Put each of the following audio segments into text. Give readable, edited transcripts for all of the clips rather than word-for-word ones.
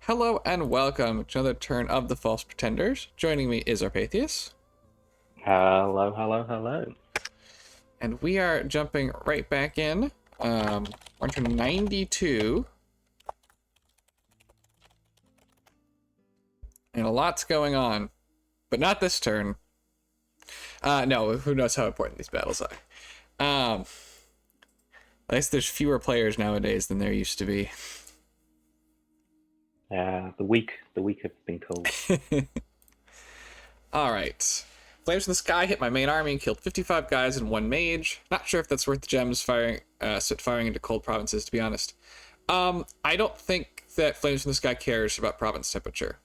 Hello and welcome to another turn of the False Pretenders. Joining me is Arpathius. Hello, hello, hello. And we are jumping right back in. We're on turn 92. And a lot's going on. But not this turn. No, who knows how important these battles are. I guess there's fewer players nowadays than there used to be. The weak have been cold. Alright. Flames from the Sky hit my main army and killed 55 guys and 1 mage. Not sure if that's worth the gems firing into cold provinces, to be honest. I don't think that Flames from the Sky cares about province temperature.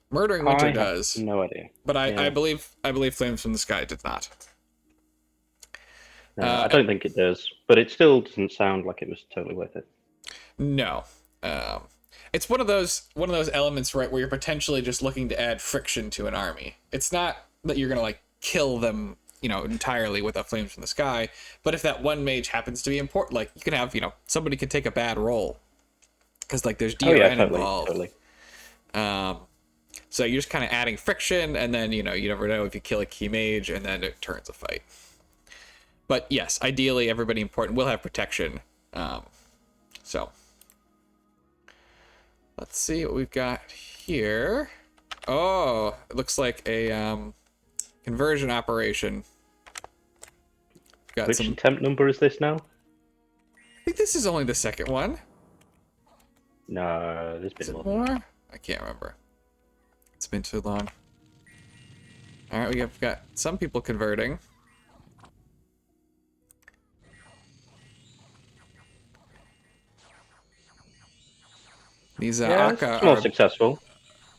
Murdering Winter does. No idea. But I believe Flames from the Sky did not. No, I don't think it does. But it still doesn't sound like it was totally worth it. No. It's one of those elements, right, where you're potentially just looking to add friction to an army. It's not that you're gonna kill them, entirely with a Flames from the Sky. But if that one mage happens to be important, you can have, somebody can take a bad roll because there's DRN involved. Totally. So you're just kind of adding friction, and then you never know if you kill a key mage, and then it turns a fight. But yes, ideally, everybody important will have protection. So. Let's see what we've got here. Oh, it looks like a conversion operation. Which attempt number is this now? I think this is only the second one. No, there's been more. I can't remember. It's been too long. All right, we've got some people converting. These Akka are successful.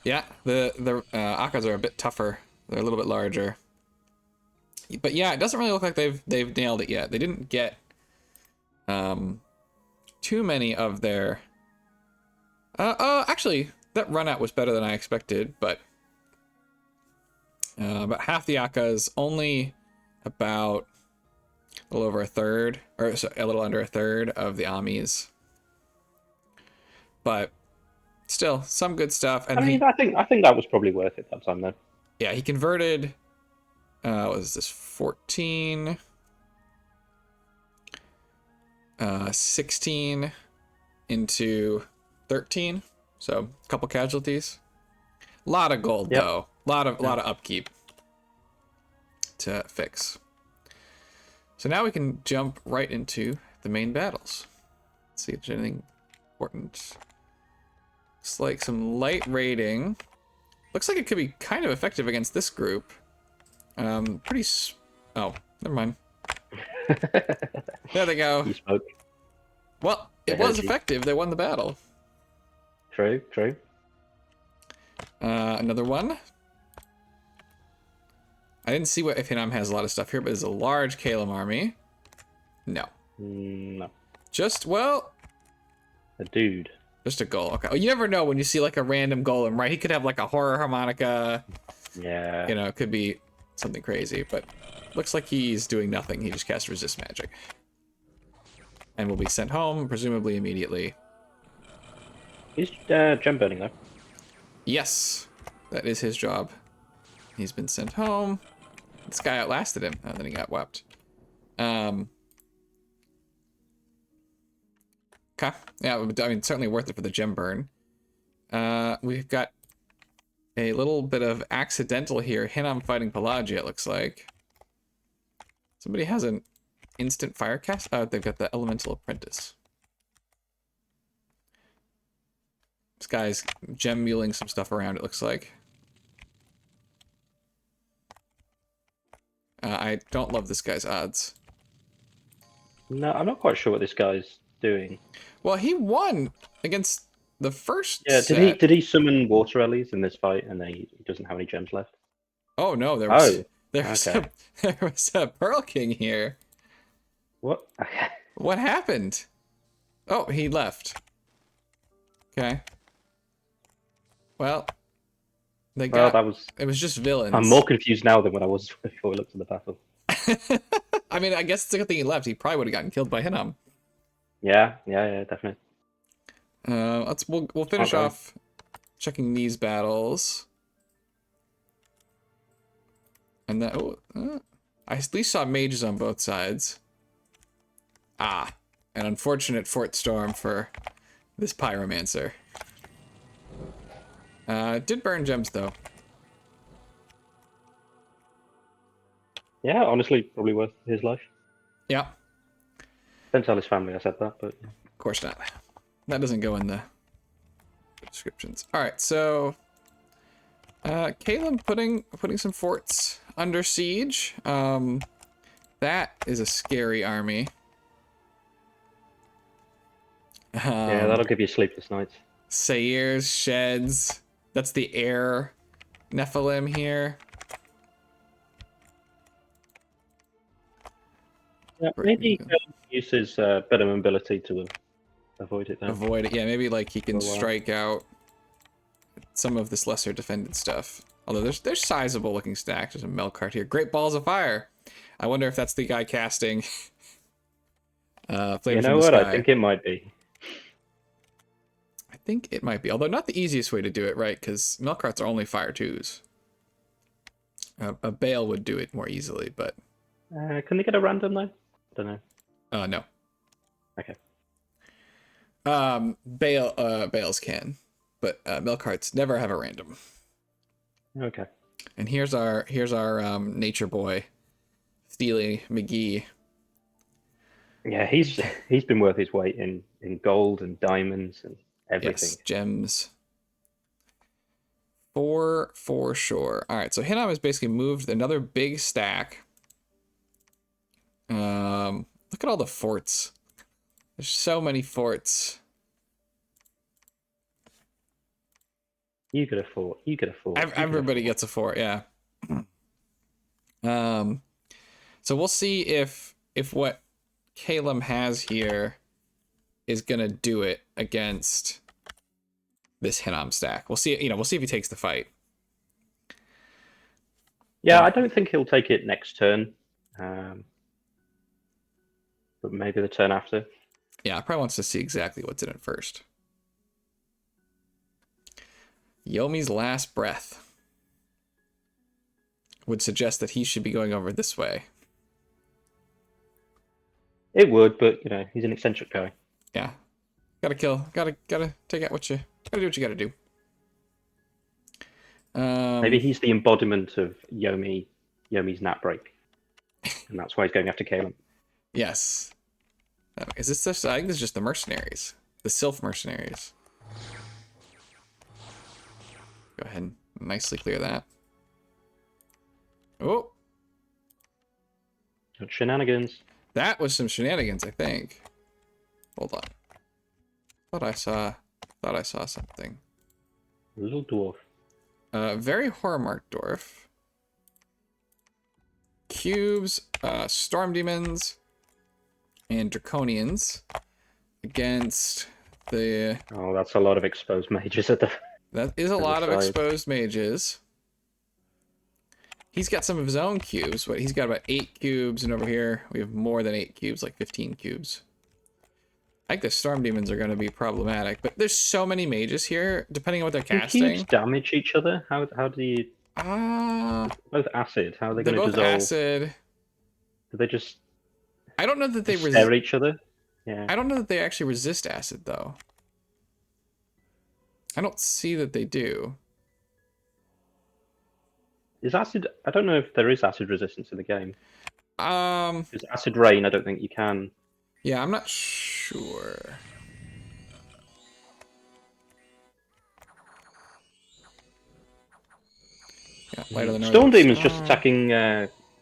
Yeah, the Akkas are a bit tougher. They're a little bit larger. But yeah, it doesn't really look like they've nailed it yet. They didn't get too many of their. Actually, that run out was better than I expected. But about half the Akkas, only about a little over a third, or a little under a third of the Amis. But still, some good stuff. And I think that was probably worth it that time, though. Yeah, he converted. What was this? 14, 16 into 13. So a couple casualties. A lot of gold though. A lot of upkeep to fix. So now we can jump right into the main battles. Let's see if there's anything important. Looks like some light raiding. Looks like it could be kind of effective against this group. Oh, never mind. There they go. You spoke. Well, it was effective. They won the battle. True. Another one. I didn't see if Hinam has a lot of stuff here, but there's a large Kalem army. No. No. A dude. Just a goal. Okay. Well, you never know when you see a random golem, right? He could have a horror harmonica. Yeah. It could be something crazy, but looks like he's doing nothing. He just cast resist magic. And will be sent home, presumably immediately. He's gem burning though. Yes. That is his job. He's been sent home. This guy outlasted him, and then he got wept. Okay. Yeah, I mean, certainly worth it for the gem burn. We've got a little bit of accidental here. Hinam fighting Pelagia, it looks like. Somebody has an instant fire cast. Oh, they've got the Elemental Apprentice. This guy's gem muling some stuff around, it looks like. I don't love this guy's odds. No, I'm not quite sure what this guy's doing. Well, he won against the first. Yeah, set. did he summon water lilies in this fight, and then he doesn't have any gems left? Oh no, there was a Pearl King here. What? What happened? Oh, he left. Okay. Well, it was just villains. I'm more confused now than when I was before we looked at the battle. I mean, I guess it's a good thing he left. He probably would have gotten killed by Hinam. Yeah, definitely. We'll finish Okay. off checking these battles. And then I at least saw mages on both sides. Ah, an unfortunate Fort Storm for this pyromancer. Did burn gems though. Yeah, honestly, probably worth his life. Yeah. Don't tell his family I said that, but Of course not. That doesn't go in the descriptions. All right, so Caleb putting some forts under siege. That is a scary army. yeah, that'll give you sleepless nights. Sair's sheds. That's the air Nephilim here. Yeah, maybe he can use his better mobility to avoid it. Though. Avoid it. Yeah, maybe like he can strike out some of this lesser defended stuff. Although there's sizable looking stacks. There's a Melkart here. Great balls of fire. I wonder if that's the guy casting. Flames You know from the what? sky. I think it might be. I think it might be, although not the easiest way to do it, right? Because Melkarts are only fire 2s. A Bale would do it more easily, but Can they get a random though? I don't know. no. Okay. Bales can, but Melkarts never have a random. Okay. And here's our nature boy, Steely McGee. Yeah, he's been worth his weight in gold and diamonds and everything. Yes, gems. For sure. All right, so Hinam has basically moved another big stack. Look at all the forts. There's so many forts. You could afford. You could afford. Everybody gets a fort, yeah. So we'll see if what Caleb has here is gonna do it against this Hinam stack. We'll see. We'll see if he takes the fight. Yeah, I don't think he'll take it next turn. But maybe the turn after. Yeah, probably wants to see exactly what's in it first. Yomi's last breath would suggest that he should be going over this way. It would, but he's an eccentric guy. Yeah, gotta kill. Gotta take out what you gotta do. What you gotta do. Maybe he's the embodiment of Yomi's nap break, and that's why he's going after Caleb. Yes. Is this just? I think this is just the mercenaries, the Sylph mercenaries. Go ahead and nicely clear that. Oh, Shenanigans. that was some shenanigans, I think. Hold on. Thought I saw something. Little dwarf. Very horror-marked dwarf. Cubes, storm demons, and draconians against the. Oh, that's a lot of exposed mages at the. That is a lot of exposed mages. He's got some of his own cubes, but he's got about 8 cubes, and over here we have more than 8 cubes, like 15 cubes. I think the storm demons are going to be problematic, but there's so many mages here, depending on what they're casting. Do cubes damage each other? How do you? Both acid. How are they going to dissolve? They're both acid. Do they just? I don't know that they stare at each other. Yeah. I don't know that they actually resist acid though. I don't see that they do. Is acid? I don't know if there is acid resistance in the game. Is acid rain? I don't think you can. Yeah, I'm not sure. Yeah, Storm Demon's just attacking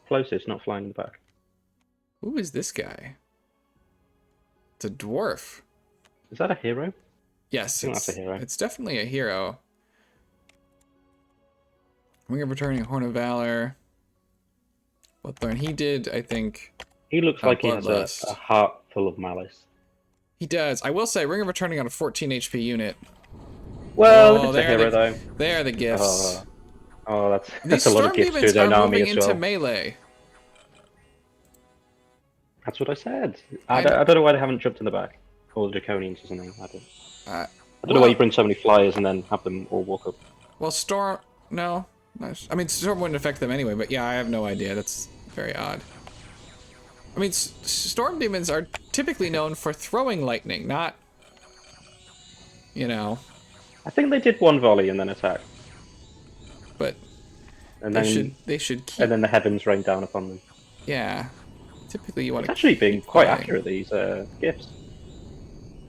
closest, not flying in the back. Who is this guy? It's a dwarf. Is that a hero? Yes, that's a hero. It's definitely a hero. Ring of Returning, Horn of Valor. Bloodthorn. He did, I think. He looks like he has a heart full of malice. He does. I will say, Ring of Returning on a 14 HP unit. Well, it's a hero though. They are the gifts. Oh, that's a lot of gifts to their army as well. Into melee. That's what I said. I don't know why they haven't jumped in the back. Or the Draconians or something. I don't. I don't know why you bring so many flyers and then have them all walk up. Well, Storm... No. I mean, Storm wouldn't affect them anyway, but yeah, I have no idea. That's very odd. I mean, Storm Demons are typically known for throwing lightning, not... You know... I think they did one volley and then attack. But... And they should keep... And then the heavens rain down upon them. Yeah. Typically you want to It's actually been quite flying. accurate, these gifts.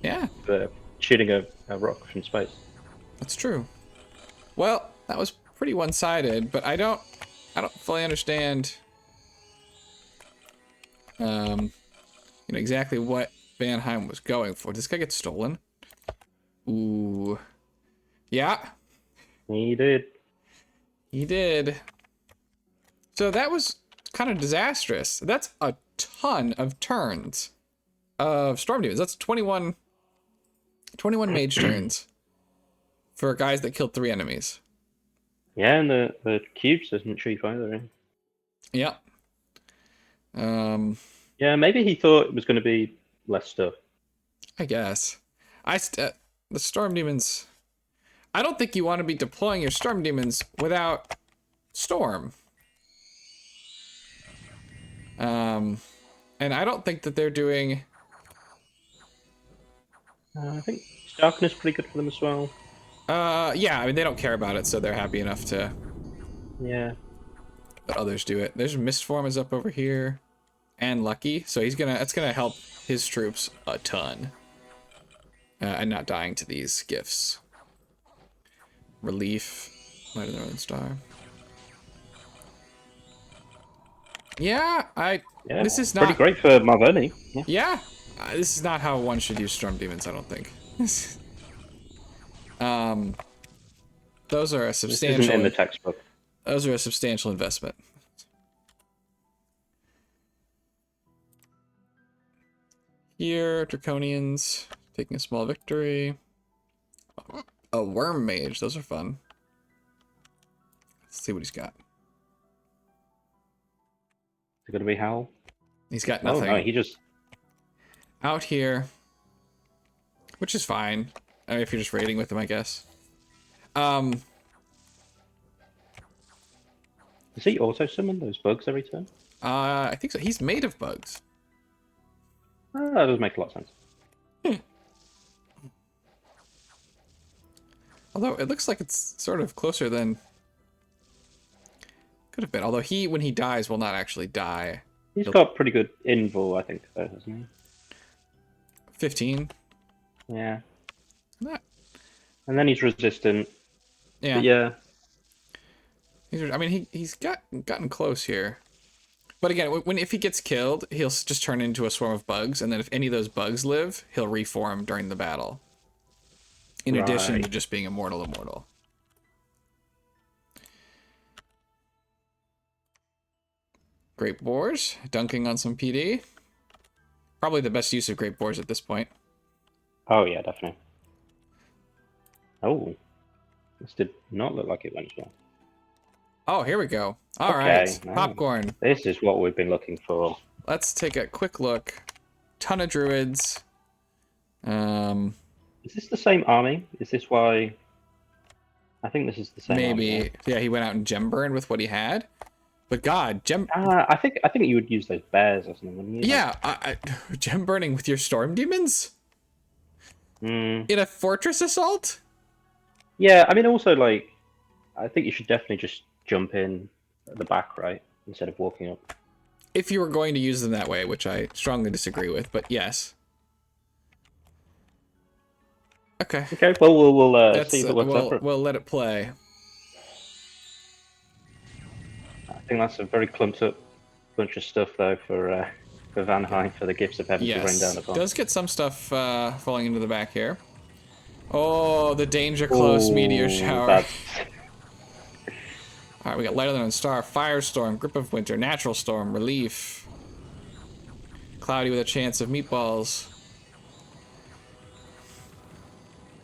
Yeah. For shooting a rock from space. That's true. Well, that was pretty one-sided, but I don't fully understand you know, exactly what Van Heim was going for. Did this guy get stolen? Ooh. Yeah. He did. He did. So that was kind of disastrous. That's a ton of turns of Storm Demons. That's 21 mage turns for guys that killed 3 enemies. Yeah, and the cubes doesn't cheap either. Yep. Yeah, maybe he thought it was going to be less stuff. I guess. The Storm Demons... I don't think you want to be deploying your Storm Demons without Storm. And I don't think that they're doing... I think Darkness is pretty good for them as well. Yeah, I mean, they don't care about it, so they're happy enough to... Yeah. Let others do it. There's Mistform is up over here. And Lucky, so that's gonna help his troops a ton. And not dying to these gifts. Relief. Light of the Northern Star. Yeah, this is not... Pretty great for Marverni. Yeah. This is not how one should use Storm Demons, I don't think. Those are a substantial... This isn't in the textbook. Those are a substantial investment. Here, Draconians taking a small victory. A Worm Mage, those are fun. Let's see what he's got. Is it going to be Howl? He's got nothing. Oh, no, he just... Out here. Which is fine. I mean, if you're just raiding with him, I guess. Does he auto-summon those bugs every turn? I think so. He's made of bugs. Oh, that does make a lot of sense. Although, it looks like it's sort of closer than... Could have been. Although when he dies, will not actually die. He's got pretty good invul, I think, though, hasn't he? 15. Yeah. Not... And then he's resistant. Yeah. But yeah. I mean, he's gotten close here. But again, if he gets killed, he'll just turn into a swarm of bugs, and then if any of those bugs live, he'll reform during the battle. In addition to just being immortal. Great Boars, dunking on some PD. Probably the best use of Great Boars at this point. Oh, yeah, definitely. Oh. This did not look like it went well. Oh, here we go. All right, now, Popcorn. This is what we've been looking for. Let's take a quick look. Ton of druids. Is this the same army? Is this why... I think this is the same maybe. army. Yeah, he went out and gem-burned with what he had. But God, I think you would use those bears or something, wouldn't you? Yeah, gem-burning with your Storm Demons? In a fortress assault? Yeah, I mean, also, like, I think you should definitely just jump in at the back, right? Instead of walking up. If you were going to use them that way, which I strongly disagree with, but yes. Okay. Okay, well, we'll see if it works out. We'll let it play. I think that's a very clumped up bunch of stuff, though, for Van Heim, for the gifts of heaven to rain down upon. Does get some stuff falling into the back here. Oh, the danger close meteor shower. Alright, we got Light of the Northern Star, Firestorm, Grip of Winter, Natural Storm, Relief. Cloudy with a chance of meatballs.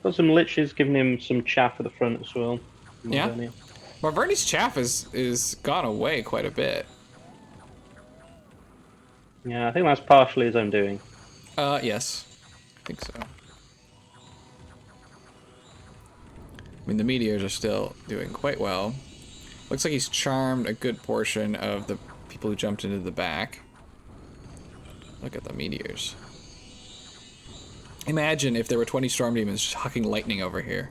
Got some liches giving him some chaff at the front as well. Yeah? Marverni's chaff is gone away quite a bit. Yeah, I think that's partially his own doing. Yes. I think so. mean, the meteors are still doing quite well. Looks like he's charmed a good portion of the people who jumped into the back. Look at the meteors. Imagine if there were 20 storm demons just hucking lightning over here.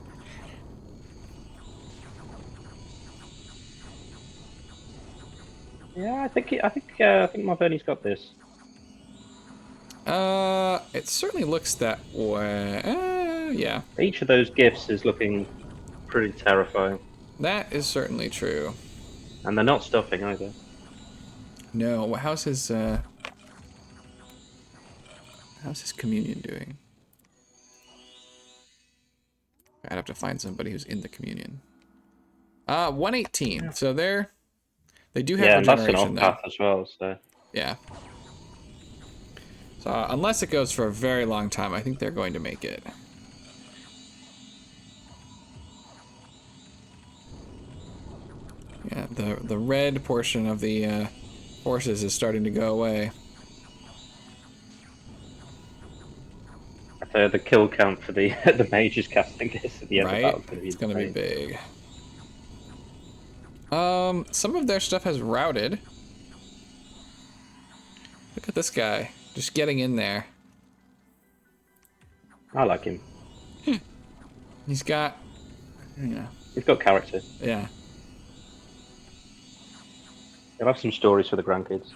Yeah, I think Marverni's got this. It certainly looks that way. Yeah. Each of those gifts is looking pretty terrifying, That is certainly true. and they're not stuffing either. No, how's his communion doing? I'd have to find somebody who's in the communion. 118. Yeah. So they do have and that's an regeneration off path as well. So yeah. So unless it goes for a very long time, I think they're going to make it. Yeah, the red portion of the forces is starting to go away. the kill count for the the mages casting this at the end of the battle is going to be big. Some of their stuff has routed. Look at this guy, just getting in there. I like him. He's got, he's got character. Yeah. He'll have some stories for the grandkids.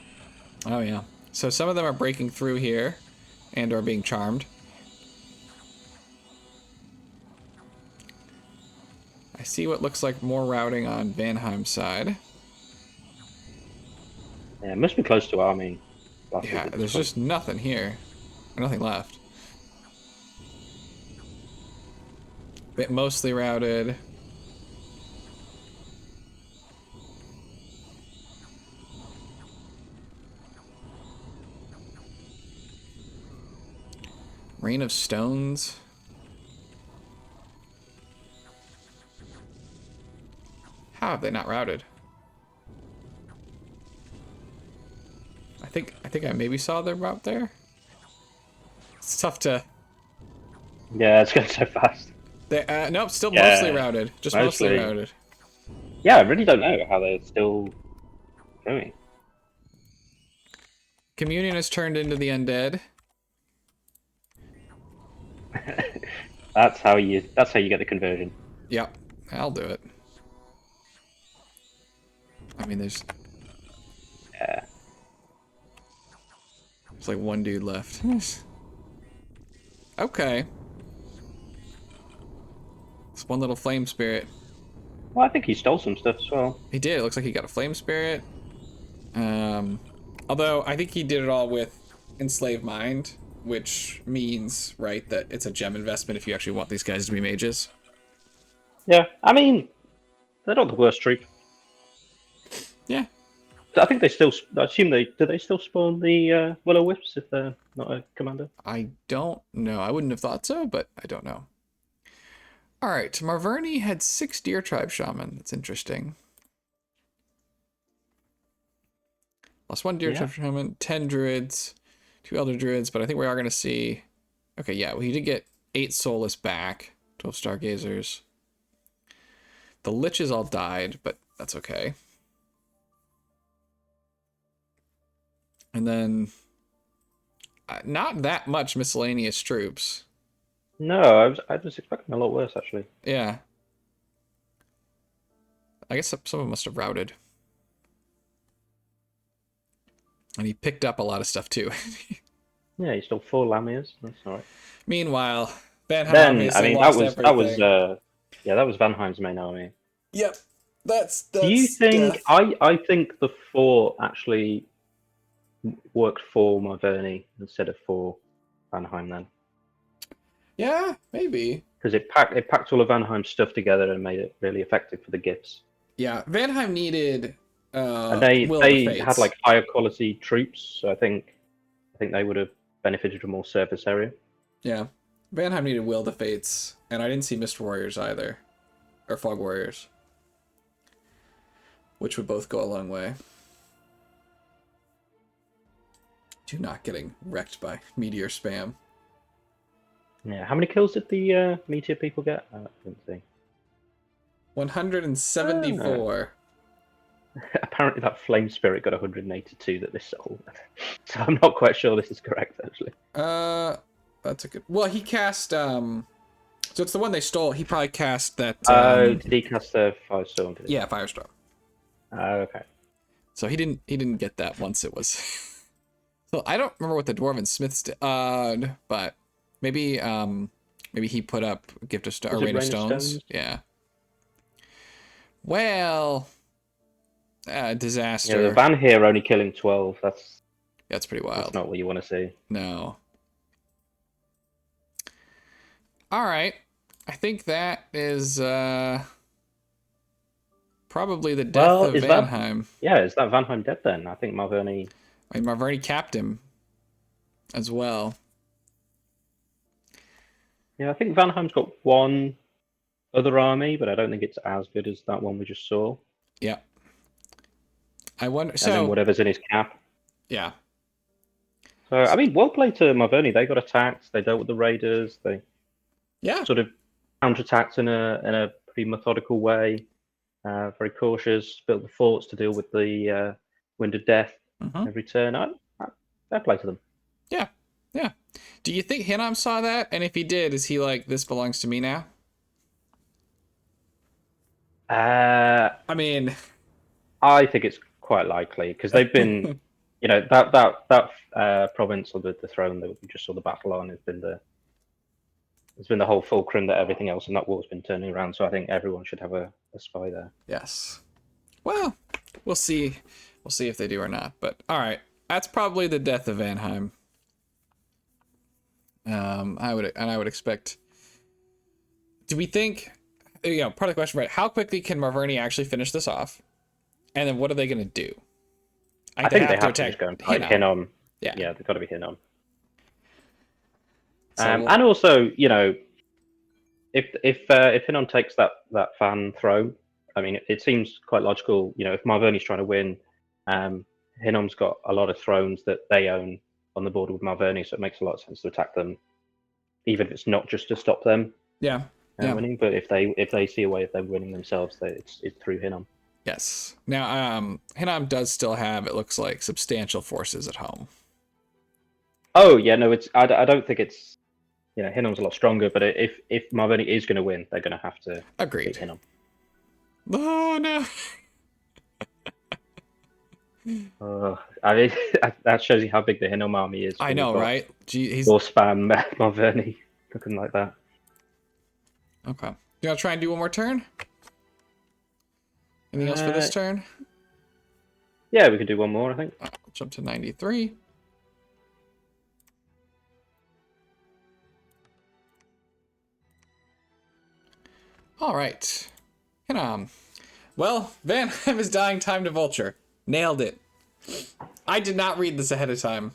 Oh yeah. So some of them are breaking through here, and are being charmed. I see what looks like more routing on Vanheim's side. Yeah, it must be close to army. Yeah, there's just nothing here. Nothing left. Bit mostly routed. Rain of Stones. How have they not routed? I think I maybe saw their route there. It's tough to. Yeah, it's going so fast. They, nope, still mostly routed. Just mostly routed. Yeah, I really don't know how they're still going. Communion has turned into the undead. That's how you get the conversion. Yep, I'll do it. I mean, there's like one dude left. Okay. It's one little flame spirit. Well, I think he stole some stuff as well. He did. It looks like he got a flame spirit. Although I think he did it all with Enslaved Mind, which means, right, that it's a gem investment if you actually want these guys to be mages. Yeah, I mean, they're not the worst troop. Yeah. I think they still. I assume do they still spawn the Will-O-Wisps if they're not a commander? I don't know. I wouldn't have thought so, but I don't know. All right, Marverni had 6 Deer Tribe Shaman. That's interesting. Lost 1 Deer Tribe Shaman, 10 Druids, 2 Elder Druids, but I think we are going to see... Okay, yeah, well, he did get 8 Soulless back, 12 Stargazers. The Liches all died, but that's okay. And then... not that much miscellaneous troops. No, I was expecting a lot worse, actually. Yeah. I guess some of them must have routed. And he picked up a lot of stuff, too. Yeah, he stole 4 Lamias. That's all right. Meanwhile, Vanheim that was Vanheim's main army. Yep. That's Do you think... I think the 4 actually worked for Marverni instead of for Vanheim then. Yeah, maybe. Because it packed all of Vanheim's stuff together and made it really effective for the gifts. Yeah, Vanheim needed and they had like higher quality troops, so I think they would have benefited from more surface area. Yeah. Vanheim needed Will the Fates, and I didn't see Mist Warriors either. Or Fog Warriors. Which would both go a long way. To not getting wrecked by meteor spam. Yeah, how many kills did the meteor people get? I didn't see. 174. Apparently that flame spirit got 182 that this soul. So I'm not quite sure this is correct actually. That's a good. Well, he cast so it's the one they stole. He probably cast that Oh, did he cast the Firestorm? Did he? yeah, Firestorm. Oh, okay. So he didn't get that once it was. So I don't remember what the Dwarven Smiths did. But maybe he put up Gift of Stone or Rain of Stones. Yeah. Well, disaster. Yeah, the van here only killing 12. That's pretty wild. That's not what you want to see. No. All right. I think that is probably the death of Vanheim. Is that Vanheim dead then? I think Marverni... I mean, Marverni capped him as well. Yeah, I think Vanheim's got one other army, but I don't think it's as good as that one we just saw. Yeah. I wonder... And then whatever's in his cap. Yeah. So, I mean, well played to Marverni. They got attacked. They dealt with the raiders. They sort of counterattacked in a pretty methodical way. Very cautious. Built the forts to deal with the Wind of Death every turn. Fair play to them. Yeah. Yeah. Do you think Hinam saw that? And if he did, is he like, this belongs to me now? I mean... I think it's quite likely, because they've been... You know, that province or the throne that we just saw the battle on has been the whole fulcrum that everything else in that war's been turning around. So I think everyone should have a spy there. Yes. Well, we'll see. We'll see if they do or not. But all right, that's probably the death of Vanheim. I would expect. Do we think? You know, part of the question, right? How quickly can Marverni actually finish this off? And then what are they going to do? I think they have to just go and fight Hinnom. Yeah, they've got to be Hinnom. So and also, you know, if Hinnom takes that fan throne, I mean, it seems quite logical. You know, if Marverni's trying to win, Hinnom's got a lot of thrones that they own on the border with Marverni, so it makes a lot of sense to attack them, even if it's not just to stop them. Winning. But if they see a way of them winning themselves, it's through Hinnom. Yes. Now, Hinnom does still have, it looks like, substantial forces at home. Oh yeah, no, I don't think it's, you know, Hinnom's a lot stronger, but if Marverni is going to win, they're going to have to beat Hinnom. Oh no. I mean, that shows you how big the Hinnom army is. I know, right? He's or spam Marverni looking like that. Okay. You want to try and do one more turn? Anything else for this turn? Yeah, we could do one more, I think. I'll jump to 93. All right. Well, Vanheim is dying. Time to Vulture. Nailed it. I did not read this ahead of time.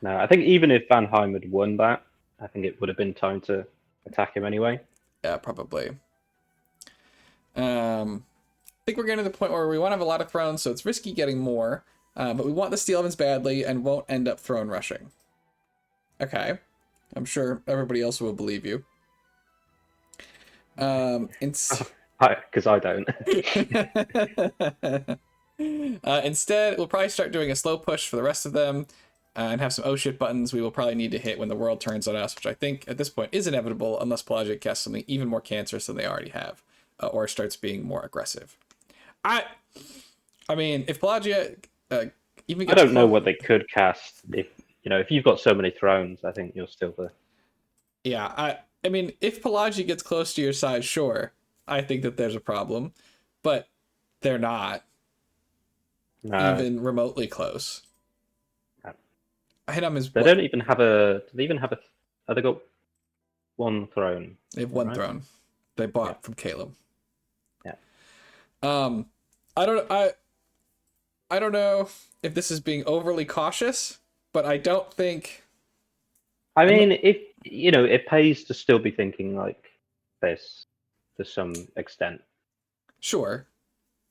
No, I think even if Vanheim had won that, I think it would have been time to attack him anyway. Yeah, probably. I think we're getting to the point where we want to have a lot of thrones, so it's risky getting more. But we want the Steel Ovens badly and won't end up throne rushing. Okay. I'm sure everybody else will believe you. Because I don't. Instead, we'll probably start doing a slow push for the rest of them. And have some oh shit buttons we will probably need to hit when the world turns on us, which I think at this point is inevitable unless Pelagia casts something even more cancerous than they already have, or starts being more aggressive. I mean, if Pelagia even gets I don't know what they could cast. If you've got so many thrones, I think you're still the... Yeah, I mean, if Pelagia gets close to your side, sure, I think that there's a problem, but they're not even remotely close. Hinnom is. They don't even have a. Do they even have a? Have they got one throne? They have one throne. They bought from Caleb. Yeah. I don't know if this is being overly cautious, but I don't think. I mean, if it pays to still be thinking like this to some extent. Sure.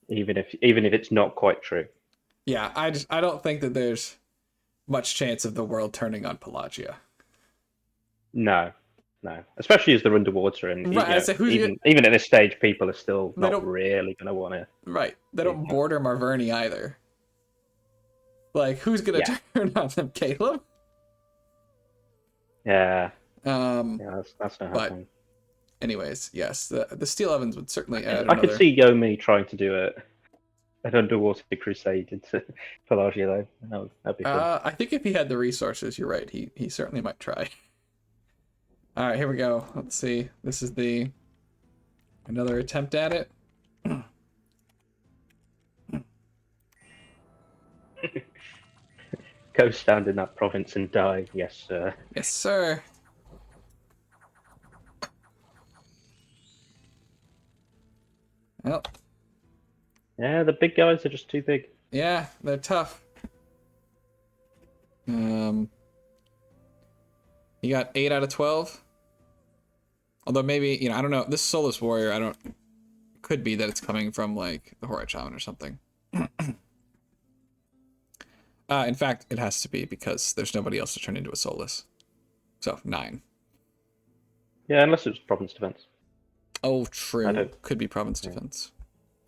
Even if it's not quite true. Yeah, I don't think that there's much chance of the world turning on Pelagia. No, no. Especially as they're underwater, and Right. I say who's even at this stage, people are still they not don't really going to want to right. They do don't that. border Marverni either. Like who's gonna Yeah, turn on them, Caleb? yeah, Um, yeah. That's not but happening. anyways, yes, the steel ovens would certainly add I could another. see Yomi trying to do an underwater crusade into Pelagia though. That'd be fun. I think if he had the resources, you're right. He certainly might try. All right, here we go. Let's see. This is the another attempt at it. Go stand in that province and die. Yes, sir. Yes, sir. Well, Yeah, the big guys are just too big. yeah, they're tough. You got 8 out of 12. Although maybe, I don't know. This Soulless Warrior, I don't. Could be that it's coming from like the Horror Shaman or something. In fact, it has to be because there's nobody else to turn into a Soulless. So 9. Yeah, unless it was province defense. Oh, I true. don't. Could be province defense.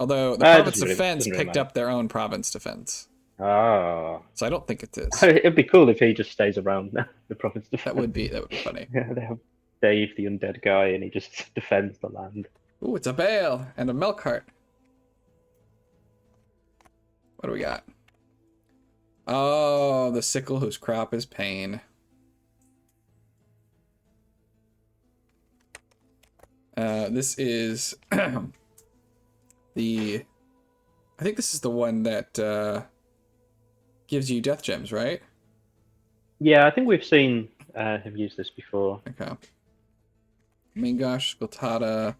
Although the It province doesn't defense really picked matter. up their own province defense. Ah, So I don't think it is. it'd be cool if he just stays around the province defense. That would be funny. Yeah, they have Dave, the undead guy, and he just defends the land. Ooh, it's a bale and a milk cart. What do we got? Oh, the sickle whose crop is pain. This is the... I think this is the one that gives you death gems, right? Yeah, I think we've seen him use this before. Okay. Mingosh, Gultata,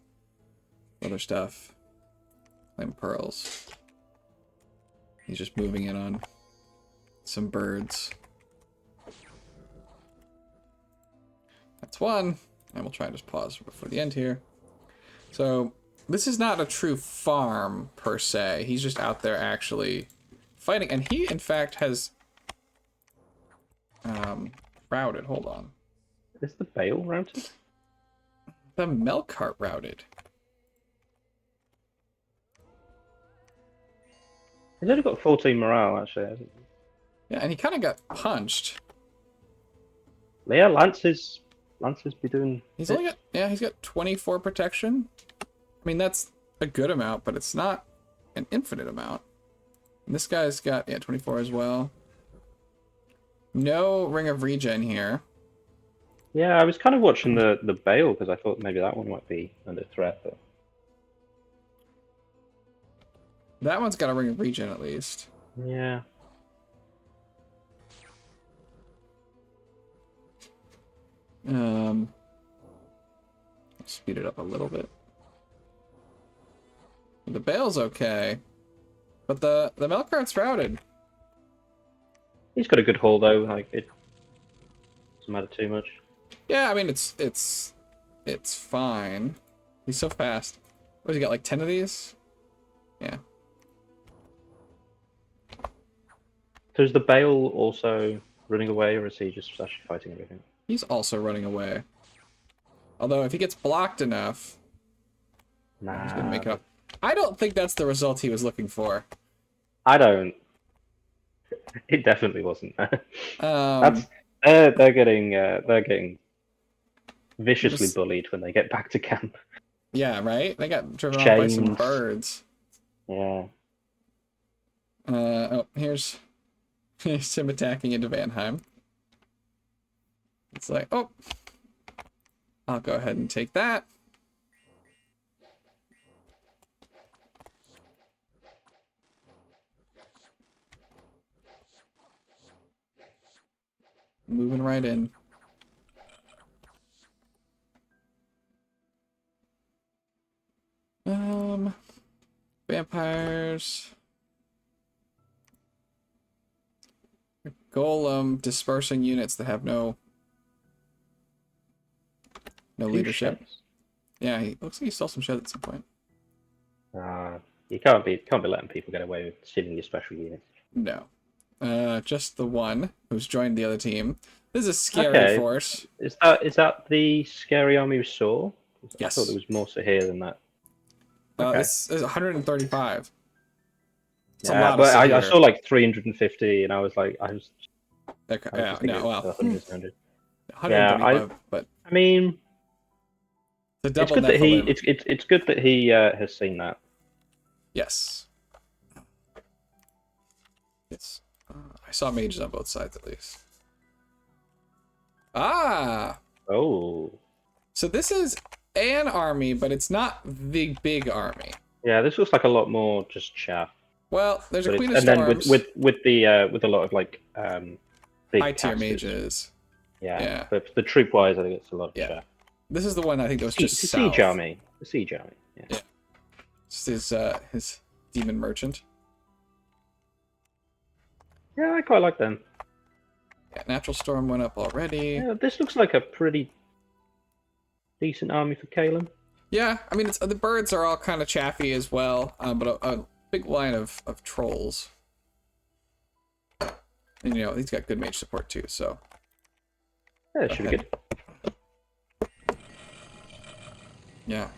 other stuff. Flame pearls. He's just moving in on some birds. That's one. And we'll try and just pause before the end here. So, this is not a true farm, per se. He's just out there actually fighting. And he, in fact, has routed. Hold on. Is the bale routed? The milk cart routed. He's only got 14 morale, actually. Hasn't he? Yeah, and he kind of got punched. Yeah, Lance's be doing. He's only got, he's got 24 protection. I mean, that's a good amount, but it's not an infinite amount. And this guy's got, 24 as well. No Ring of Regen here. Yeah, I was kind of watching the bale because I thought maybe that one might be under threat, but That one's got a Ring of Regen at least. yeah. Speed it up a little bit. The bale's okay, but the milk cart's routed. He's got a good haul though. Like it doesn't matter too much. Yeah, I mean it's fine. He's so fast. What has he got? Like 10 of these? Yeah. So is the bale also running away, or is he just actually fighting everything? He's also running away. Although if he gets blocked enough, he's gonna make it up. I don't think that's the result he was looking for. I don't. It definitely wasn't. Um, They're getting viciously bullied when they get back to camp. Yeah, right? They got driven off by some Chains. birds. Yeah. Oh, here's him attacking into Vanheim. It's like, oh, I'll go ahead and take that. Moving right in. Vampires. Golem dispersing units that have no leadership. Sheds. Yeah, he looks like he stole some sheds at some point. You can't be letting people get away with stealing your special units. No. just the one who's joined the other team. This is a scary Okay. force. Is that the scary army we saw? I thought Yes. there was more to here than that. Okay. This is 135. It's a Yeah, lot of but I Sahir. saw like 350, and I was like, I was Okay, just yeah, thinking no, well, 100. 135, but I mean, the it's double good that he Nephilim. it's good that he has seen that. Yes. Yes. I saw mages on both sides at least. Ah! Oh. So this is an army, but it's not the big army. Yeah, this looks like a lot more just chaff. Well, there's a But Queen of and then Storms. with a lot of like big high tier casters. mages. Yeah. Yeah. But the troop wise, I think it's a lot of chaff. This is the one I think that was just The south. siege army. The siege army. Yeah. It's his demon merchant. Yeah, I quite like them. Yeah, Natural Storm went up already. Yeah, this looks like a pretty decent army for Caleb. Yeah, I mean, the birds are all kind of chaffy as well, but a big line of trolls. And, you know, he's got good mage support too, so. Yeah, it should be good. Yeah.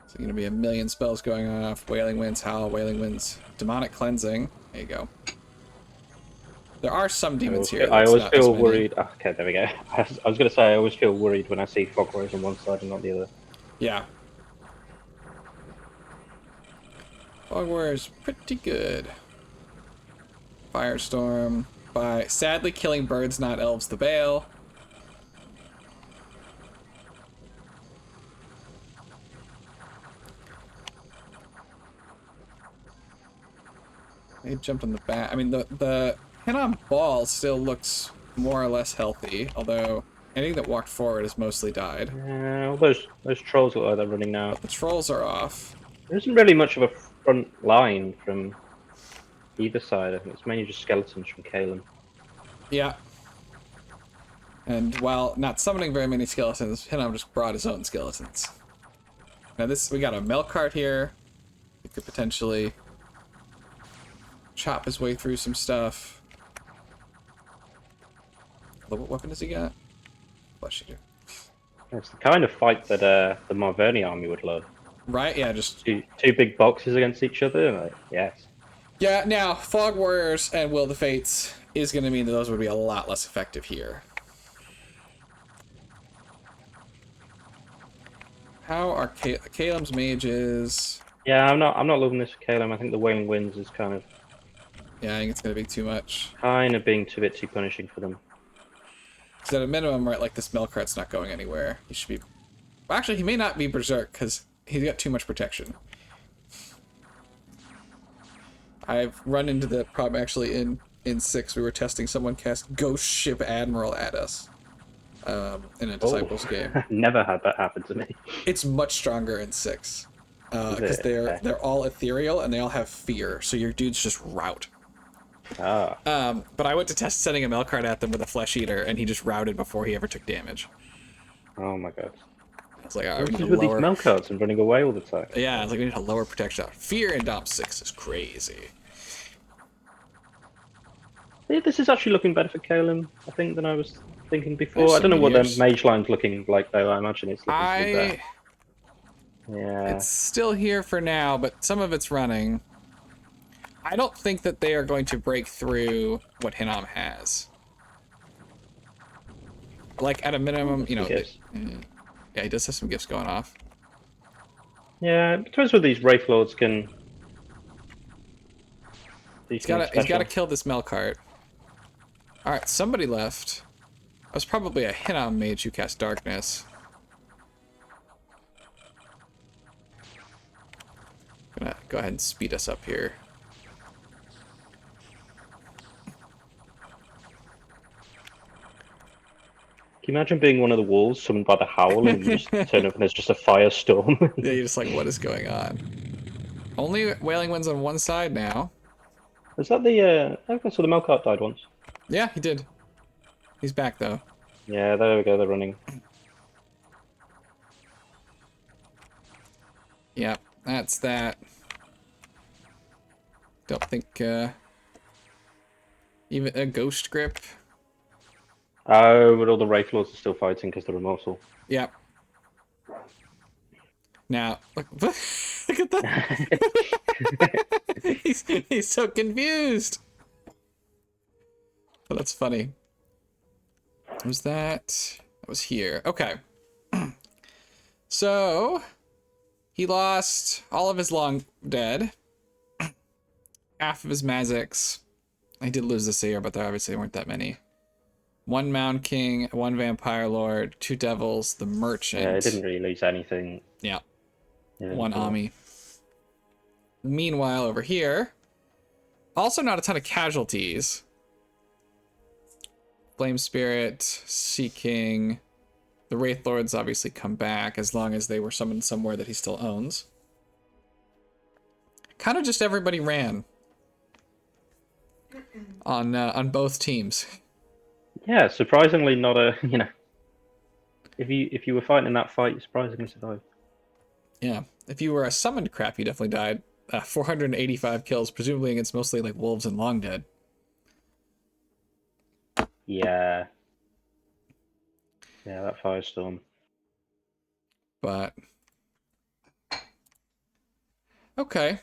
So gonna be a million spells going off. Wailing Winds, Howl, Wailing Winds, Demonic Cleansing. There you go. There are some demons here. I always feel worried. Oh, okay, there we go. I was going to say I always feel worried when I see Fog Warriors on one side and not the other. Yeah. Fog Warriors pretty good. Firestorm by sadly killing birds, not elves, the Veil. They jumped on the back. I mean, the Henon Ball still looks more or less healthy, although anything that walked forward has mostly died. Yeah, all those trolls look like they're running now. But the trolls are off. There isn't really much of a front line from either side. I think it's mainly just skeletons from Caleb. Yeah. And while not summoning very many skeletons, Henon just brought his own skeletons. Now we got a Melkart here. He could potentially chop his way through some stuff. What weapon does he got? Flesh eater. It's the kind of fight that the Marverni army would love. Right? Yeah, just Two big boxes against each other. Like, yes. yeah. Now, Fog Warriors and Will of the Fates is going to mean that those would be a lot less effective here. How are Caleb's mages? Yeah, I'm not loving this for Caleb. I think the Wailing Winds is kind of Yeah, I think it's going to be too much. being a bit too punishing for them. Because at a minimum, right, like this Melkart's not going anywhere. He should be. Well, actually, he may not be Berserk because he's got too much protection. I've run into the problem actually in 6. We were testing someone cast Ghost Ship Admiral at us in a Disciples game. Never had that happen to me. It's much stronger in 6 because they're all ethereal and they all have fear, so your dudes just rout. Ah. But I went to test sending a Melkart at them with a Flesh Eater, and he just routed before he ever took damage. Oh my god. I was like, all right, we What's need to with lower. these Melkarts and running away all the time? Yeah, I was like, we need to lower protection. Fear in Dom 6 is crazy. Yeah, this is actually looking better for Caleb, I think, than I was thinking before. There's I don't know some what their years. mage line's looking like though. I imagine it's looking pretty bad. Yeah. It's still here for now, but some of it's running. I don't think that they are going to break through what Hinam has. Like, at a minimum, you know... yeah, he does have some gifts going off. Yeah, it depends whether these Wraith Lords can... He's got to kill this Melkart. Alright, somebody left. It was probably a Hinam mage who cast Darkness. Gonna go ahead and speed us up here. Can you imagine being one of the wolves summoned by the Howl and you just turn up and there's just a firestorm? Yeah, you're just like, what is going on? Only Wailing Winds on one side now. Is that the... I saw the Melkart died once. Yeah, he did. He's back, though. Yeah, there we go, they're running. Yep, that's that. Don't think even a ghost grip. Oh, but all the Wraith Lords are still fighting because they're immortal. Yep. Now, look, look at that. he's so confused. Oh, that's funny. Was that? That was here. Okay. So, he lost all of his long dead, half of his Magics. I did lose the Seer, but there obviously weren't that many. 1 Mound King, 1 Vampire Lord, 2 Devils, the Merchant. Yeah, it didn't really lose anything. Yeah. Yeah, 1 Ami. Meanwhile, over here, also not a ton of casualties. Flame Spirit, Sea King. The Wraith Lords obviously come back as long as they were summoned somewhere that he still owns. Kind of just everybody ran on both teams. Yeah, surprisingly not a, if you were fighting in that fight, you surprisingly survived. Yeah, if you were a summoned crap, you definitely died. 485 kills, presumably against mostly like wolves and long dead. Yeah. Yeah, that firestorm. But okay.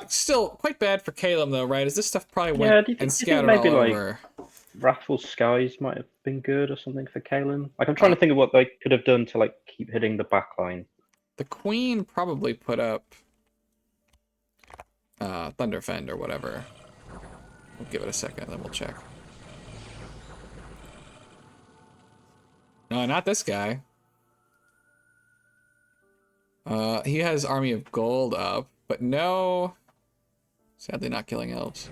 Still quite bad for Caleb though, right? Is this stuff probably went and scattered all over? Wrathful Skies might have been good or something for Kalen. Like, I'm trying to think of what they could have done to like keep hitting the back line. The Queen probably put up Thunderfend or whatever. We'll give it a second, then we'll check. No, not this guy. He has Army of Gold up, but no. Sadly, not killing elves.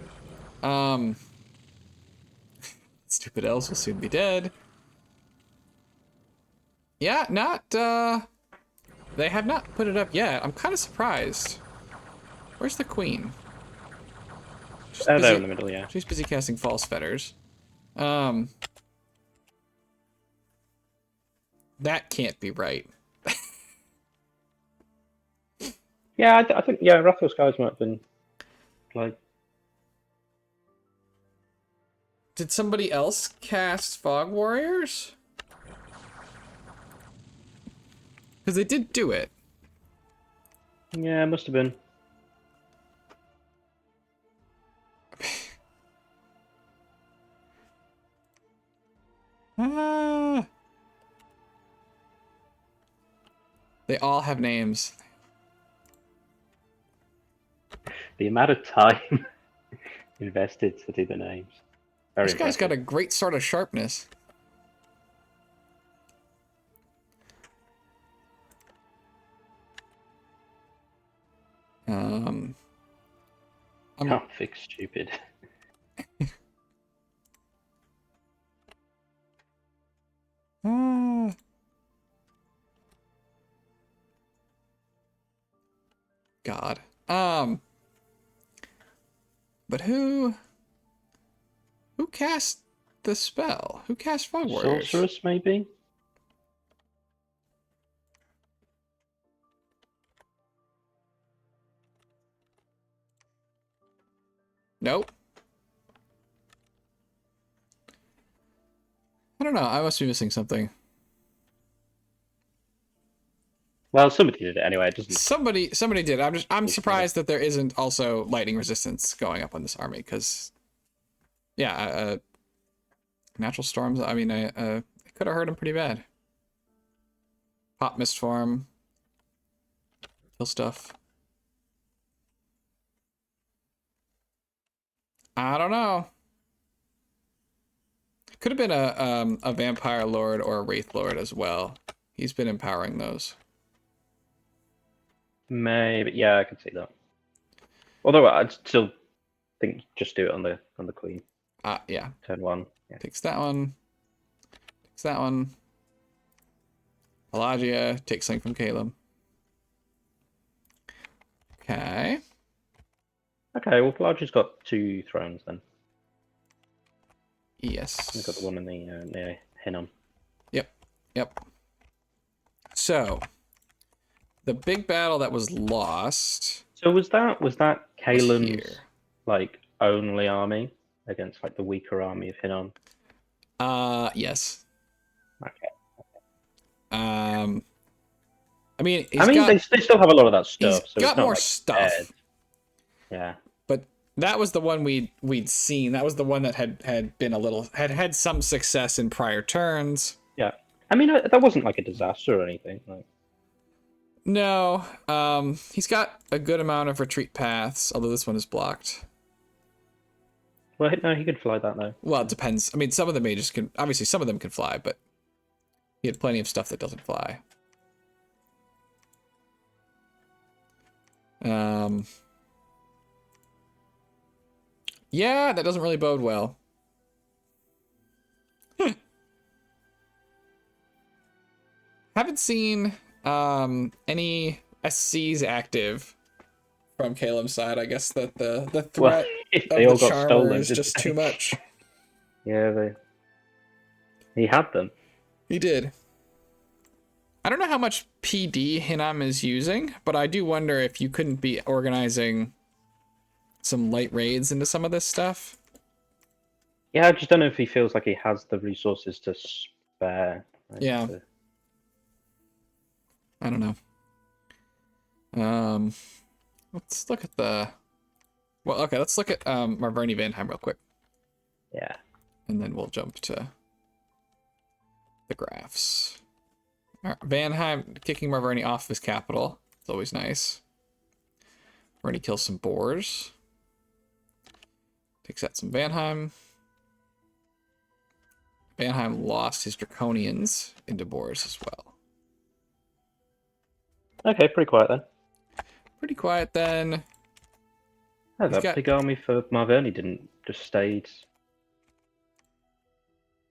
Stupid elves will soon be dead. Yeah, not. They have not put it up yet. I'm kind of surprised. Where's the Queen? There in the middle, yeah. She's busy casting False Fetters. That can't be right. Yeah, I think Wrathful Skies might have been like. Did somebody else cast Fog Warriors? Because they did do it. Yeah, it must have been. They all have names. The amount of time invested to do the names. This guy's got a great sort of sharpness. Can't fix stupid. God. But who cast the spell? Who cast Fog Warriors? Sorceress, maybe? Nope. I don't know. I must be missing something. Well, somebody did it anyway. It doesn't. Somebody did. I'm surprised that there isn't also lightning resistance going up on this army because, yeah, natural storms. I mean, it could have hurt him pretty bad. Pop mist form, kill stuff. I don't know. Could have been a vampire lord or a wraith lord as well. He's been empowering those. Maybe, yeah, I could see that. Although I'd still think just do it on the Queen. Yeah. Turn 1. Yeah. Takes that one. Takes that one. Pelagia takes something from Caleb. Okay. Okay, well, Pelagia's got 2 thrones then. Yes. We've got the one in the near Hinnom. Yep. So, the big battle that was lost. So was that Kalen's like only army against like the weaker army of Hinnom? Yes. Okay. I mean, They still have a lot of that he's stuff, so got it's not more like stuff. dead. Yeah. But that was the one we'd seen. That was the one that had been had some success in prior turns. Yeah. I mean, that wasn't like a disaster or anything. Like, no, he's got a good amount of retreat paths, although this one is blocked. well, no, he could fly that though. Well, it depends. I mean, some of the mages can, obviously some of them can fly, but he had plenty of stuff that doesn't fly. Yeah, that doesn't really bode well. Haven't seen any SCs active from Caleb's side. I guess that the threat They of all the got charmer stolen, is didn't just they? too much. Yeah, he had them. He did. I don't know how much PD Hinnom is using, but I do wonder if you couldn't be organizing some light raids into some of this stuff. Yeah, I just don't know if he feels like he has the resources to spare. Yeah. I don't know. Let's look at the... Well, okay, let's look at Marverni Vanheim real quick. Yeah. And then we'll jump to the graphs. All right, Vanheim kicking Marverni off his capital. It's always nice. Marverni kills some boars. Takes out some Vanheim. Vanheim lost his Draconians into boars as well. Okay, pretty quiet then. Pretty quiet then. Oh, that big army for Marverni didn't just stayed.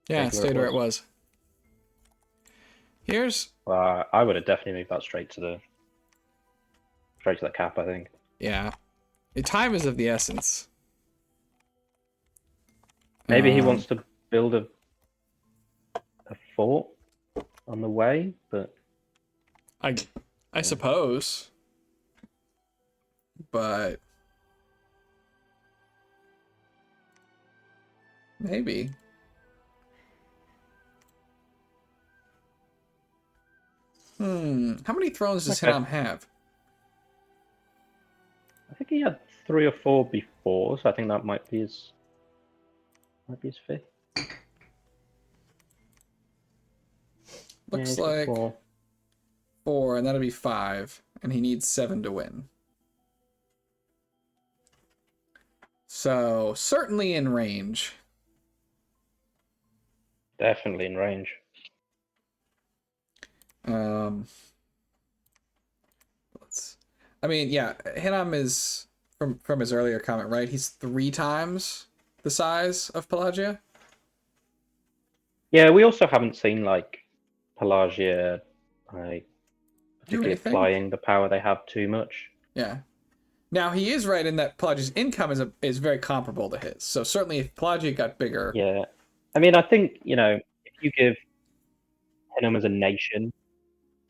Yeah, stayed where it was. Here's. Well, I would have definitely moved that straight to the cap, I think. Yeah, the time is of the essence. Maybe he wants to build a fort on the way, but I suppose, but maybe. How many thrones does Hinnom have? I think he had 3 or 4 before, so I think that might be his fifth. Looks like 4, and that'll be 5, and he needs 7 to win. So certainly in range. Definitely in range. I mean, yeah, Hinnom is from his earlier comment, right? He's 3 times the size of Pelagia. Yeah, we also haven't seen like Pelagia particularly applying the power they have too much. Yeah. Now he is right in that Pelagia's income is very comparable to his. So certainly if Pelagia got bigger. Yeah. I mean, I think, if you give Hinnom as a nation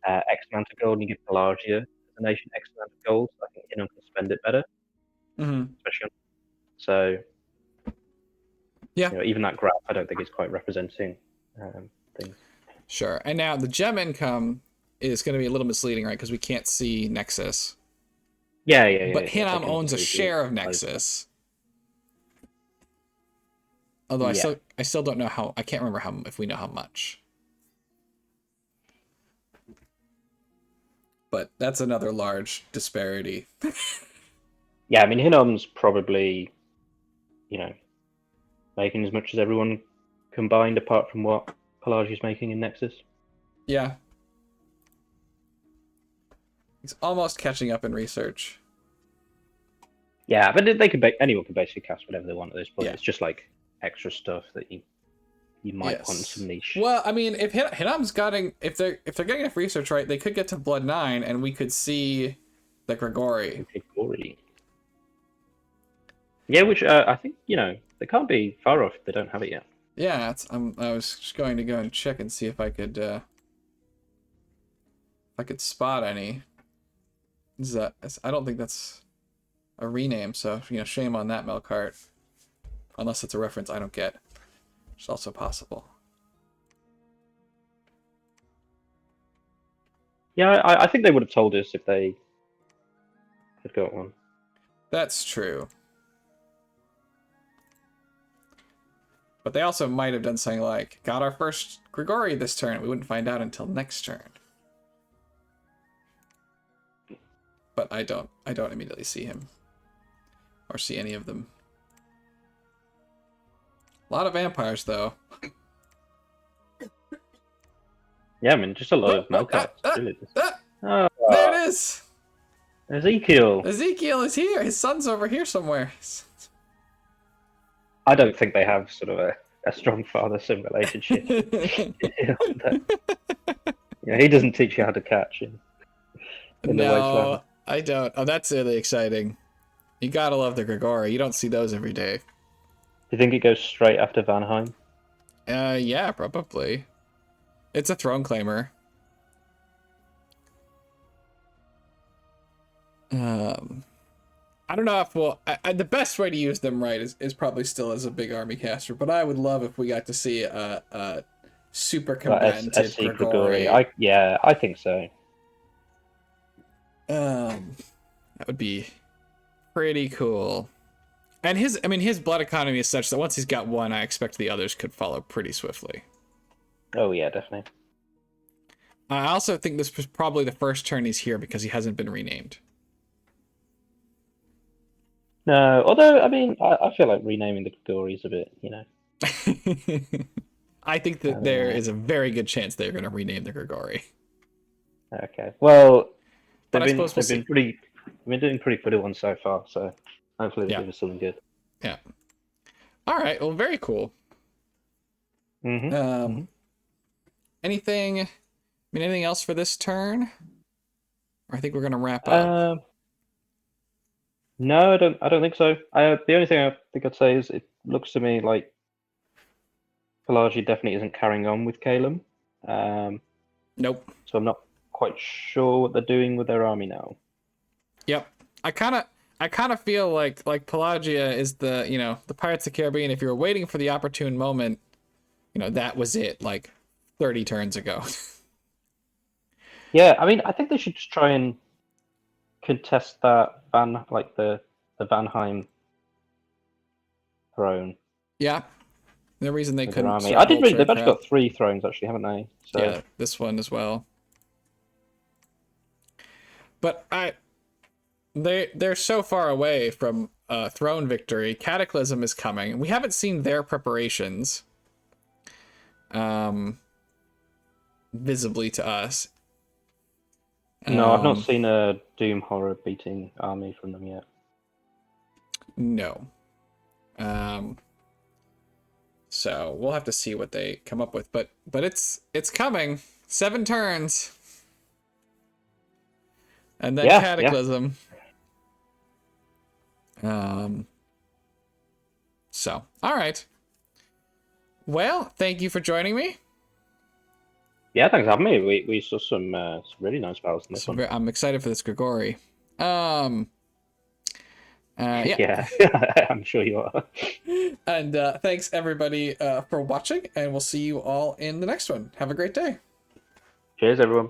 X amount of gold and you give Pelagia as a nation X amount of gold, I think Hinnom can spend it better. Especially so. Yeah. Even that graph, I don't think is quite representing things. Sure. And now the gem income is going to be a little misleading, right? Because we can't see Nexus. Yeah. But Hinnom owns a share of Nexus. Although I still don't know how. I can't remember if we know how much. But that's another large disparity. Yeah, I mean Hinnom's probably, making as much as everyone combined, apart from what Pelagia's making in Nexus. Yeah. He's almost catching up in research. Yeah, but anyone can basically cast whatever they want at this point. Yeah. It's just like extra stuff that you might want some niche. Well, I mean, if Hinnom's if they're getting enough research right, they could get to Blood 9 and we could see the Grigori. Yeah, which I think they can't be far off if they don't have it yet. Yeah, I was just going to go and check and see if I could spot any. I don't think that's. a rename. So shame on that, Melkart. Unless it's a reference I don't get, which is also possible. Yeah, I think they would have told us if they had got one. That's true. But they also might have done something like, got our first Grigori this turn. We wouldn't find out until next turn. But I don't immediately see him. Or see any of them. A lot of vampires, though. Yeah, I mean, just a lot of Melkarts. There it is! Ezekiel. Ezekiel is here! His son's over here somewhere. I don't think they have sort of a strong father-son relationship. Yeah, he doesn't teach you how to catch in the wasteland. I don't. Oh, that's really exciting. You gotta love the Grigori. You don't see those every day. Do you think it goes straight after Vanheim? Yeah, probably. It's a throne claimer. I don't know if the best way to use them right is probably still as a big army caster, but I would love if we got to see a super combatant Grigori. I think so. That would be pretty cool. And his blood economy is such that once he's got one, I expect the others could follow pretty swiftly. Oh yeah, definitely. I also think this was probably the first turn he's here because he hasn't been renamed. No, although, I mean, I feel like renaming the Grigori is a bit, I think that there is a very good chance they're going to rename the Grigori. Okay. Well, But they've been doing pretty good ones so far, so hopefully they'll give us something good. Yeah. All right. Well, very cool. Anything else for this turn? Or I think we're going to wrap up. No, I don't think so. The only thing I think I'd say is it looks to me like Pelagi definitely isn't carrying on with Calum. Nope. So I'm not quite sure what they're doing with their army now. Yep. I kind of feel like Pelagia is the Pirates of the Caribbean. If you were waiting for the opportune moment, that was it, like 30 turns ago. Yeah, I mean, I think they should just try and contest that the Vanheim throne. Yeah. The reason they couldn't. I did read they've actually got 3 thrones, actually, haven't they? So. Yeah, this one as well. But they're so far away from throne victory. Cataclysm is coming. We haven't seen their preparations visibly to us. No, I've not seen a Doom Horror beating army from them yet. No. So we'll have to see what they come up with, but it's coming. 7 turns. And then Cataclysm. Yeah. So, all right. Well, thank you for joining me. Yeah, thanks for having me. We saw some really nice battles in this one. I'm excited for this Grigori. Yeah. I'm sure you are. And thanks everybody for watching, and we'll see you all in the next one. Have a great day. Cheers, everyone.